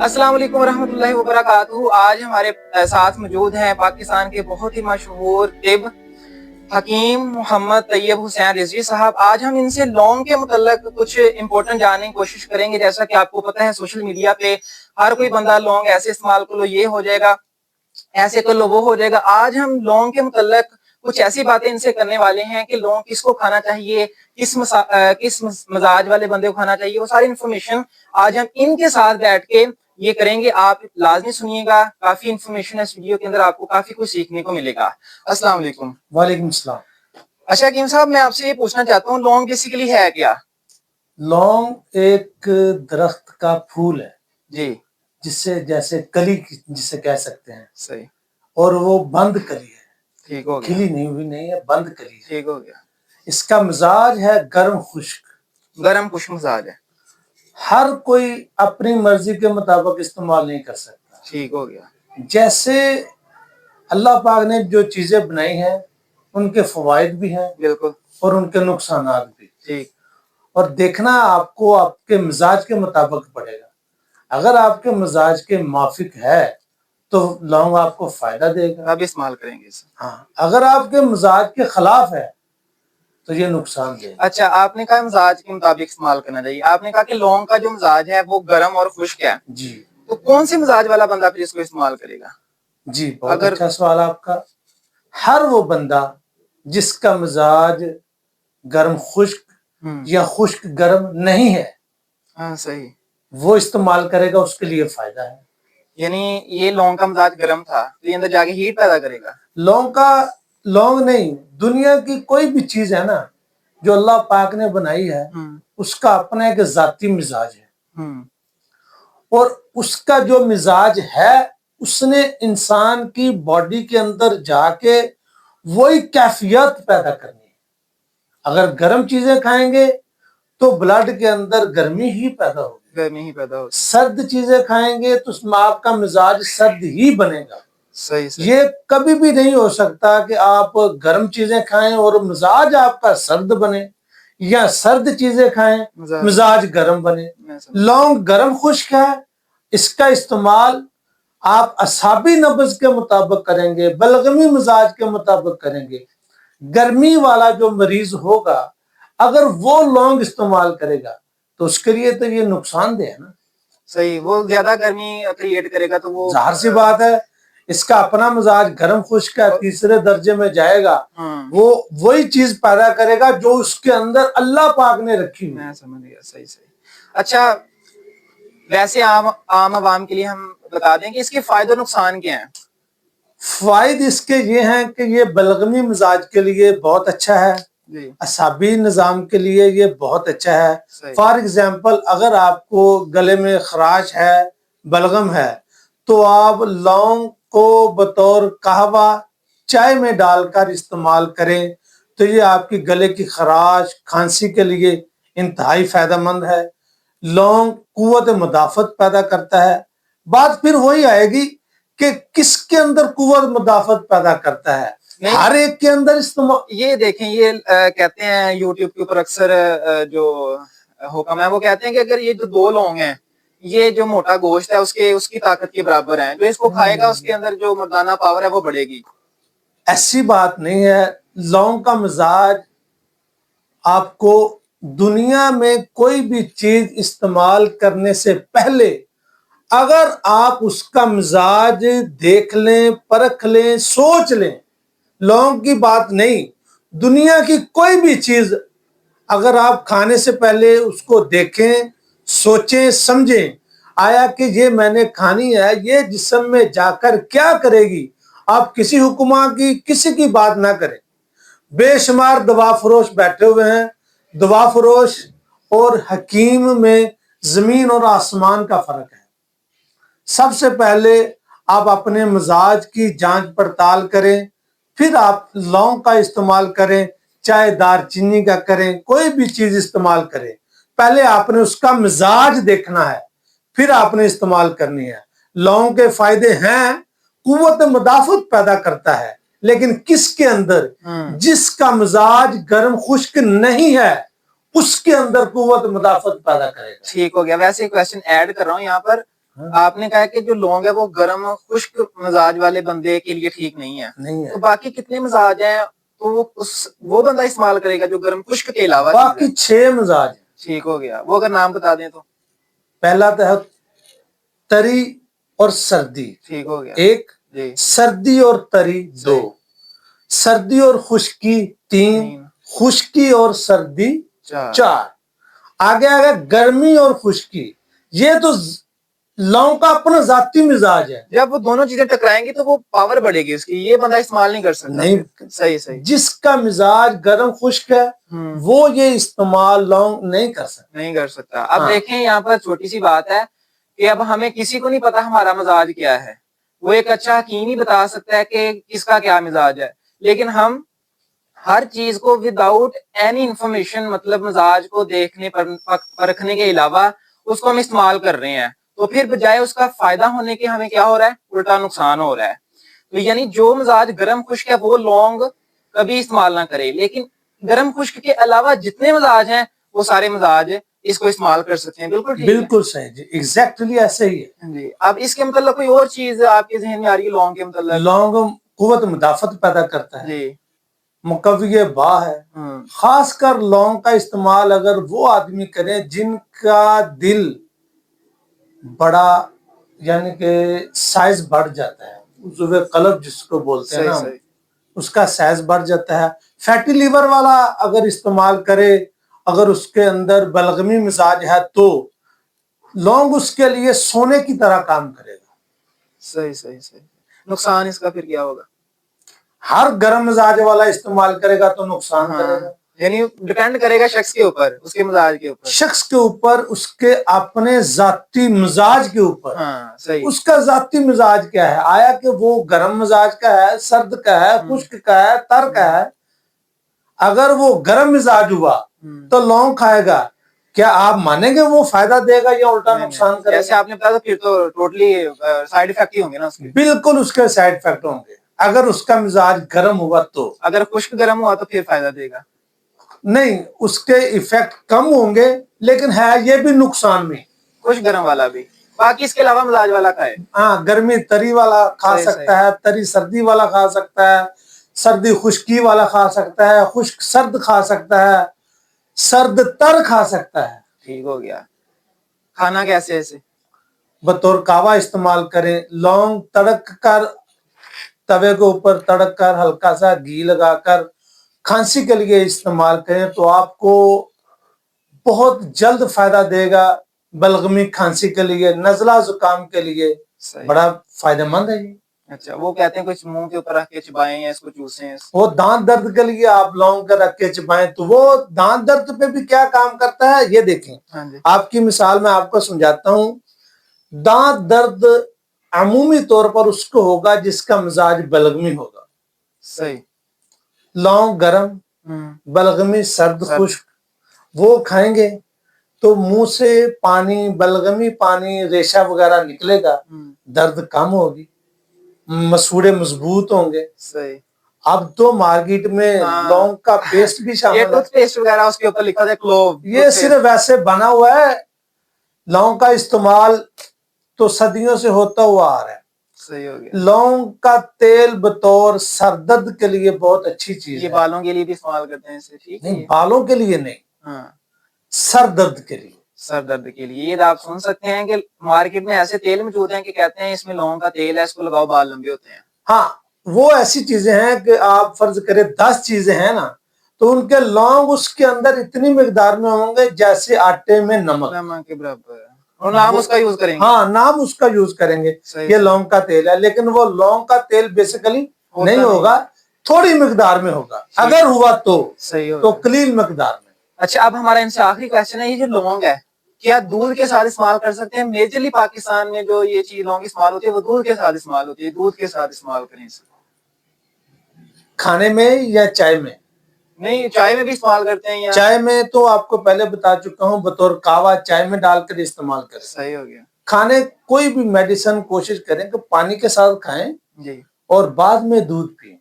السلام علیکم ورحمۃ اللہ وبرکاتہ۔ آج ہمارے ساتھ موجود ہیں پاکستان کے بہت ہی مشہور طب حکیم محمد طیب حسین رضوی صاحب۔ آج ہم ان سے لونگ کے متعلق کچھ امپورٹنٹ جاننے کی کوشش کریں گے۔ جیسا کہ آپ کو پتہ ہے سوشل میڈیا پہ ہر کوئی بندہ لونگ ایسے استعمال کر لو یہ ہو جائے گا، ایسے کر لو وہ ہو جائے گا۔ آج ہم لونگ کے متعلق کچھ ایسی باتیں ان سے کرنے والے ہیں کہ لونگ کس کو کھانا چاہیے، کس مزاج والے بندے کو کھانا چاہیے، وہ ساری انفارمیشن آج ہم ان کے ساتھ بیٹھ کے یہ کریں گے۔ آپ لازمی سنیے گا، کافی انفارمیشن ہے اس ویڈیو کے اندر، آپ کو کافی کچھ سیکھنے کو ملے گا۔ السلام علیکم۔ وعلیکم السلام۔ اچھا حکیم صاحب، میں آپ سے یہ پوچھنا چاہتا ہوں لونگ بیسیکلی ہے کیا؟ لونگ ایک درخت کا پھول ہے جی، جیسے کلی جسے کہہ سکتے ہیں، صحیح، اور وہ بند کلی ہے، ٹھیک ہو گیا، کھلی نہیں ہوئی نہیں ہے، بند کلی ہے۔ ٹھیک ہو گیا۔ اس کا مزاج ہے گرم خشک، گرم خشک مزاج ہے، ہر کوئی اپنی مرضی کے مطابق استعمال نہیں کر سکتا۔ ٹھیک ہو گیا۔ جیسے اللہ پاک نے جو چیزیں بنائی ہیں ان کے فوائد بھی ہیں بالکل، اور ان کے نقصانات بھی، ٹھیک، اور دیکھنا آپ کو آپ کے مزاج کے مطابق پڑے گا۔ اگر آپ کے مزاج کے موافق ہے تو لونگ آپ کو فائدہ دے گا، اب استعمال کریں گے اسے۔ ہاں، اگر آپ کے مزاج کے خلاف ہے تو یہ نقصان دے گا۔ اچھا، آپ نے کہا مزاج کے مطابق استعمال کرنا چاہیے، آپ نے کہا کہ لونگ کا جو مزاج ہے وہ گرم اور خشک ہے، جی تو کون سے مزاج والا بندہ پھر اس کو استعمال کرے گا؟ جی، بہت اچھا سوال آپ کا۔ ہر وہ بندہ جس کا مزاج گرم خشک یا خشک گرم نہیں ہے، ہاں صحیح، وہ استعمال کرے گا، اس کے لیے فائدہ ہے۔ یعنی یہ لونگ کا مزاج گرم تھا تو یہ اندر جا کے ہیٹ پیدا کرے گا؟ لونگ نہیں، دنیا کی کوئی بھی چیز ہے نا جو اللہ پاک نے بنائی ہے اس کا اپنا ایک ذاتی مزاج ہے، اور اس کا جو مزاج ہے اس نے انسان کی باڈی کے اندر جا کے وہی کیفیت پیدا کرنی ہے۔ اگر گرم چیزیں کھائیں گے تو بلڈ کے اندر گرمی ہی پیدا ہوگی، گرمی ہی پیدا ہوگی، سرد چیزیں کھائیں گے تو اس میں آپ کا مزاج سرد ہی بنے گا۔ صحیح، یہ کبھی بھی نہیں ہو سکتا کہ آپ گرم چیزیں کھائیں اور مزاج آپ کا سرد بنے، یا سرد چیزیں کھائیں مزاج گرم بنے۔ لونگ گرم خشک ہے، اس کا استعمال آپ اعصابی نبض کے مطابق کریں گے، بلغمی مزاج کے مطابق کریں گے۔ گرمی والا جو مریض ہوگا اگر وہ لونگ استعمال کرے گا تو اس کے لیے تو یہ نقصان دہ ہے نا۔ صحیح، وہ زیادہ گرمی کریٹ کرے گا تو وہ ظاہر سی بات ہے، اس کا اپنا مزاج گرم خشک ہے، تیسرے درجے میں جائے گا، وہ وہی چیز پیدا کرے گا جو اس کے اندر اللہ پاک نے رکھی ہوئی۔ میں سمجھ گیا، صحیح صحیح۔ اچھا، ویسے عام عوام کے لیے ہم بتا دیں کہ اس کے فائدے و نقصان کیا ہیں؟ فوائد اس کے یہ ہیں کہ یہ بلغمی مزاج کے لیے بہت اچھا ہے، اعصابی نظام کے لیے یہ بہت اچھا ہے۔ فار ایگزامپل، اگر آپ کو گلے میں خراش ہے، بلغم ہے، تو آپ لونگ کو بطور قہوہ چائے میں ڈال کر استعمال کریں تو یہ آپ کی گلے کی خراش، کھانسی کے لیے انتہائی فائدہ مند ہے۔ لونگ قوت مدافعت پیدا کرتا ہے۔ بات پھر وہی آئے گی کہ کس کے اندر قوت مدافعت پیدا کرتا ہے، ہر ایک کے اندر استعمال۔ یہ دیکھیں، یہ کہتے ہیں یوٹیوب کے اوپر اکثر جو حکم ہے وہ کہتے ہیں کہ اگر یہ جو دو لونگ ہیں یہ جو موٹا گوشت ہے اس کی طاقت کے برابر ہیں، جو اس کو کھائے گا اس کے اندر جو مردانہ پاور ہے وہ بڑھے گی۔ ایسی بات نہیں ہے۔ لونگ کا مزاج آپ کو دنیا میں کوئی بھی چیز استعمال کرنے سے پہلے اگر آپ اس کا مزاج دیکھ لیں، پرکھ لیں، سوچ لیں، لونگ کی بات نہیں، دنیا کی کوئی بھی چیز اگر آپ کھانے سے پہلے اس کو دیکھیں، سوچیں، سمجھیں، آیا کہ یہ میں نے کھانی ہے، یہ جسم میں جا کر کیا کرے گی، آپ کسی حکمہ کی کسی کی بات نہ کریں۔ بے شمار دوا فروش بیٹھے ہوئے ہیں، دوا فروش اور حکیم میں زمین اور آسمان کا فرق ہے۔ سب سے پہلے آپ اپنے مزاج کی جانچ پڑتال کریں، پھر آپ لونگ کا استعمال کریں، چاہے دار چینی کا کریں، کوئی بھی چیز استعمال کریں، پہلے آپ نے اس کا مزاج دیکھنا ہے، پھر آپ نے استعمال کرنی ہے۔ لونگ کے فائدے ہیں، قوت مدافعت پیدا کرتا ہے، لیکن کس کے اندر؟ جس کا مزاج گرم خشک نہیں ہے اس کے اندر قوت مدافعت پیدا کرے گا۔ ٹھیک ہو گیا۔ ویسے ایک کویسچن ایڈ کر رہا ہوں یہاں پر، آپ نے کہا کہ جو لونگ ہے وہ گرم خشک مزاج والے بندے کے لیے ٹھیک نہیں ہے، نہیں ہے. تو باقی کتنے مزاج ہیں تو وہ بندہ استعمال کرے گا جو گرم خشک کے علاوہ باقی 6 مزاج ہیں. ٹھیک ہو گیا، وہ اگر نام بتا دیں تو. پہلا تو ہے تری اور سردی، ٹھیک ہو گیا. ایک. جی. سردی اور تری دو. سردی اور خشکی تین. خشکی اور سردی چار. آگے آگے گرمی اور خشکی، یہ تو لونگ کا اپنا ذاتی مزاج ہے. جب وہ دونوں چیزیں ٹکرائیں گی تو وہ پاور بڑھے گی اس کی، یہ بندہ استعمال نہیں کر سکتا. نہیں. صحیح. جس کا مزاج گرم خشک ہے وہ یہ استعمال لونگ نہیں کر سکتا. اب دیکھیں یہاں پر چھوٹی سی بات ہے کہ اب ہمیں کسی کو نہیں پتا ہمارا مزاج کیا ہے. وہ ایک اچھا حکیم ہی بتا سکتا ہے کہ کس کا کیا مزاج ہے، لیکن ہم ہر چیز کو وداؤٹ اینی انفارمیشن، مطلب مزاج کو دیکھنے پرکھنے کے علاوہ اس کو ہم استعمال کر رہے ہیں، تو پھر بجائے اس کا فائدہ ہونے کے ہمیں کیا ہو رہا ہے، الٹا نقصان ہو رہا ہے. تو یعنی جو مزاج گرم خشک ہے وہ لونگ کبھی استعمال نہ کرے، لیکن گرم خشک کے علاوہ جتنے مزاج ہیں وہ سارے مزاج اس کو استعمال کر سکتے ہیں. بالکل صحیح جی، ایگزیکٹلی ایسے ہی ہے. جی. اب اس کے متعلق کوئی اور چیز آپ کے ذہن میں آ رہی ہے لونگ کے متعلق؟ لونگ قوت مدافعت پیدا کرتا ہے. جی. مقوی با ہے. خاص کر لونگ کا استعمال اگر وہ آدمی کرے جن کا دل بڑا، یعنی کہ سائز بڑھ جاتا ہے، عضو قلب جس کو بولتے ہیں نا، اس کا سائز بڑھ جاتا ہے. فیٹی لیور والا اگر استعمال کرے، اگر اس کے اندر بلغمی مزاج ہے تو لونگ اس کے لیے سونے کی طرح کام کرے گا. صحیح. نقصان اس کا پھر کیا ہوگا؟ ہر گرم مزاج والا استعمال کرے گا تو نقصان کرے گا. یعنی ڈیپینڈ کرے گا شخص کے اوپر، اس کے مزاج کے اوپر، شخص کے اوپر، اس کے اپنے ذاتی مزاج کے اوپر. اس کا ذاتی مزاج کیا ہے، آیا کہ وہ گرم مزاج کا ہے، سرد کا ہے، خشک کا ہے، تر کا ہے. اگر وہ گرم مزاج ہوا تو لونگ کھائے گا، کیا آپ مانیں گے وہ فائدہ دے گا یا الٹا نقصان کرے گا؟ جیسے آپ نے بتایا پھر تو ٹوٹلی سائیڈ افیکٹ ہی ہوں گے نا اس کے. بالکل اس کے سائیڈ افیکٹ ہوں گے. اگر اس کا مزاج گرم ہوا تو، اگر خشک گرم ہوا تو پھر فائدہ دے گا؟ نہیں، اس کے ایفیکٹ کم ہوں گے، لیکن ہے یہ بھی نقصان میں. خشک گرم والا بھی، باقی اس کے علاوہ مزاج والا کھائے. ہاں، گرمی تری والا کھا سکتا ہے، تری سردی والا کھا سکتا ہے، سردی خشکی والا کھا سکتا ہے، خشک سرد کھا سکتا ہے، سرد تر کھا سکتا ہے. ٹھیک ہو گیا. کھانا کیسے ایسے؟ بطور کاوا استعمال کریں. لونگ تڑک کر، توے کے اوپر تڑک کر ہلکا سا گھی لگا کر کھانسی کے لیے استعمال کریں تو آپ کو بہت جلد فائدہ دے گا. بلغمی کھانسی کے لیے، نزلہ زکام کے لیے بڑا فائدہ مند ہے یہ. اچھا، وہ کہتے ہیں کچھ منہ کے اوپر رکھ کے چبائیں یا اس کو چوسیں. وہ دانت درد کے لیے آپ لونگ کا رکھ کے چبائیں تو وہ دانت درد پہ بھی کیا کام کرتا ہے یہ دیکھیں. آپ کی مثال میں آپ کو سمجھاتا ہوں. دانت درد عمومی طور پر اس کو ہوگا جس کا مزاج بلغمی ہوگا. صحیح. لونگ گرم، بلغمی سرد خشک، وہ کھائیں گے تو منہ سے پانی، بلغمی پانی، ریشہ وغیرہ نکلے گا، درد کم ہوگی، مسوڑے مضبوط ہوں گے. صحیح. اب تو مارکیٹ میں لونگ کا پیسٹ بھی شامل ہے، ٹوتھ پیسٹ وغیرہ اس کے اوپر لکھا ہے کلوو. یہ صرف ویسے بنا ہوا ہے. لونگ کا استعمال تو صدیوں سے ہوتا ہوا آ رہا ہے. صحیح ہو گیا. لونگ کا تیل بطور سردرد کے لیے بہت اچھی چیز ہے. یہ بالوں کے لیے بھی استعمال کرتے ہیں اسے؟ ٹھیک ہے. نہیں، بالوں کے لیے نہیں، سر درد کے لیے. سر درد کے لیے. یہ آپ سن سکتے ہیں کہ مارکیٹ میں ایسے تیل موجود ہیں کہ کہتے ہیں اس میں لونگ کا تیل ہے، اس کو لگاؤ بال لمبے ہوتے ہیں. ہاں، وہ ایسی چیزیں ہیں کہ آپ فرض کریں 10 چیزیں ہیں نا، تو ان کے لونگ اس کے اندر اتنی مقدار میں ہوں گے جیسے آٹے میں نمک کے برابر. اور نام اس کا یوز کریں گے. ہاں، نام اس کا یوز کریں گے. یہ لونگ کا تیل ہے، لیکن وہ لونگ کا تیل بیسیکلی نہیں ہوگا، تھوڑی مقدار میں ہوگا. اگر ہوا تو قلیل مقدار میں. اچھا، اب ہمارا ان سے آخری کوشچن ہے، یہ جو لونگ ہے کیا دودھ کے ساتھ استعمال کر سکتے ہیں؟ میجرلی پاکستان میں جو یہ چیز لونگ استعمال ہوتی ہے وہ دودھ کے ساتھ استعمال ہوتی ہے. دودھ کے ساتھ استعمال کریں اسے کھانے میں یا چائے میں؟ نہیں، چائے میں بھی استعمال کرتے ہیں. چائے میں تو آپ کو پہلے بتا چکا ہوں، بطور کاوا چائے میں ڈال کر استعمال کریں. صحیح ہو گیا. کھانے کوئی بھی میڈیسن کوشش کریں کہ پانی کے ساتھ کھائیں جی، اور بعد میں دودھ پئیں.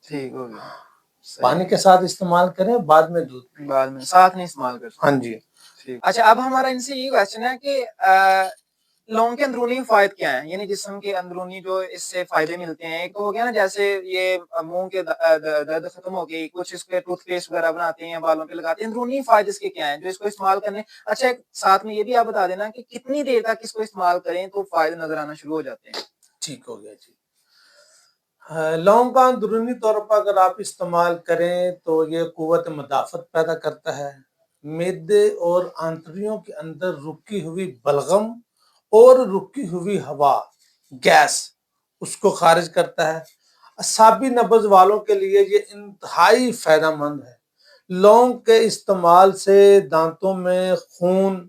ٹھیک ہو گیا. پانی کے ساتھ استعمال کریں، بعد میں دودھ پئیں، بعد میں ساتھ نہیں استعمال کریں. ہاں جی. اچھا، اب ہمارا ان سے یہ کوشچن ہے کہ لونگ کے اندرونی فوائد کیا ہیں؟ یعنی جسم کے اندرونی جو اس سے فائدے ملتے ہیں، ایک تو ہو گیا نا جیسے یہ منہ کے درد ختم ہو گئی، کچھ اس کے ٹوتھ پیسٹ وغیرہ بناتے ہیں، بالوں پہ لگاتے ہیں، اندرونی فائدے اس کے کیا ہیں جو اس کو استعمال کرنے؟ اچھا ایک ساتھ میں یہ بھی آپ بتا دینا کہ کتنی دیر تک اس کو استعمال کریں تو فائدے نظر آنا شروع ہو جاتے ہیں؟ ٹھیک ہو گیا جی. لونگ کا اندرونی طور پر اگر آپ استعمال کریں تو یہ قوت مدافعت پیدا کرتا ہے، معدے اور آنتڑیوں کے اندر رکی ہوئی بلغم اور رکی ہوئی ہوا گیس اس کو خارج کرتا ہے. اعصابی نبض والوں کے لیے یہ انتہائی فائدہ مند ہے. لونگ کے استعمال سے دانتوں میں خون،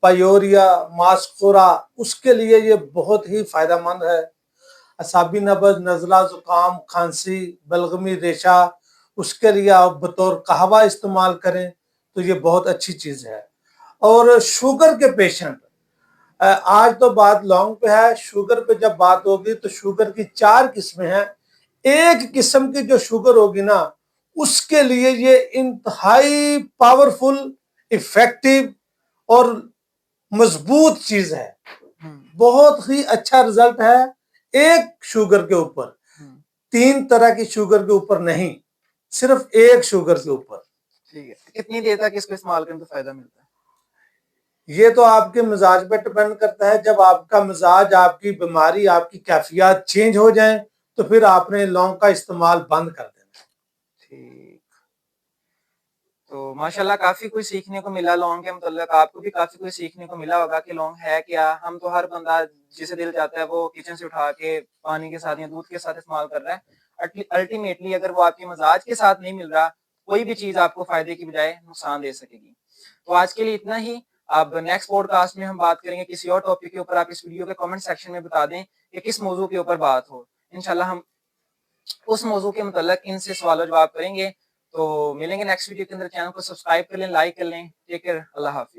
پیوریا، ماسکورا، اس کے لیے یہ بہت ہی فائدہ مند ہے. اعصابی نبض، نزلہ، زکام، کھانسی، بلغمی ریشہ، اس کے لیے آپ بطور قہوہ استعمال کریں تو یہ بہت اچھی چیز ہے. اور شوگر کے پیشنٹ، آج تو بات لونگ پہ ہے، شوگر پہ جب بات ہوگی تو شوگر کی 4 قسمیں ہیں. ایک قسم کی جو شوگر ہوگی نا اس کے لیے یہ انتہائی پاورفل، افیکٹو اور مضبوط چیز ہے. بہت ہی اچھا رزلٹ ہے ایک شوگر کے اوپر، 3 طرح کی شوگر کے اوپر نہیں، صرف ایک شوگر کے اوپر. ٹھیک ہے، کتنی دیر تک اس کو استعمال کریں تو فائدہ ملتا ہے؟ یہ تو آپ کے مزاج پہ ڈپینڈ کرتا ہے. جب آپ کا مزاج، آپ کی بیماری، آپ کی کیفیات چینج ہو جائیں تو پھر آپ نے لونگ کا استعمال بند کر دینا. ٹھیک، تو ماشاءاللہ کافی کچھ سیکھنے کو ملا لونگ کے متعلق، آپ کو بھی کافی کچھ سیکھنے کو ملا ہوگا کہ لونگ ہے کیا. ہم تو ہر بندہ جسے دل چاہتا ہے وہ کچن سے اٹھا کے پانی کے ساتھ یا دودھ کے ساتھ استعمال کر رہا ہے. الٹیمیٹلی اگر وہ آپ کے مزاج کے ساتھ نہیں مل رہا، کوئی بھی چیز آپ کو فائدے کی بجائے نقصان دے سکے گی. تو آج کے لیے اتنا ہی. اب نیکسٹ پوڈ کاسٹ میں ہم بات کریں گے کسی اور ٹاپک کے اوپر. آپ اس ویڈیو کے کمنٹ سیکشن میں بتا دیں کہ کس موضوع کے اوپر بات ہو. انشاءاللہ ہم اس موضوع کے متعلق ان سے سوال و جواب کریں گے. تو ملیں گے نیکسٹ ویڈیو کے اندر. چینل کو سبسکرائب کر لیں، لائک کر لیں. ٹیک کیئر، اللہ حافظ.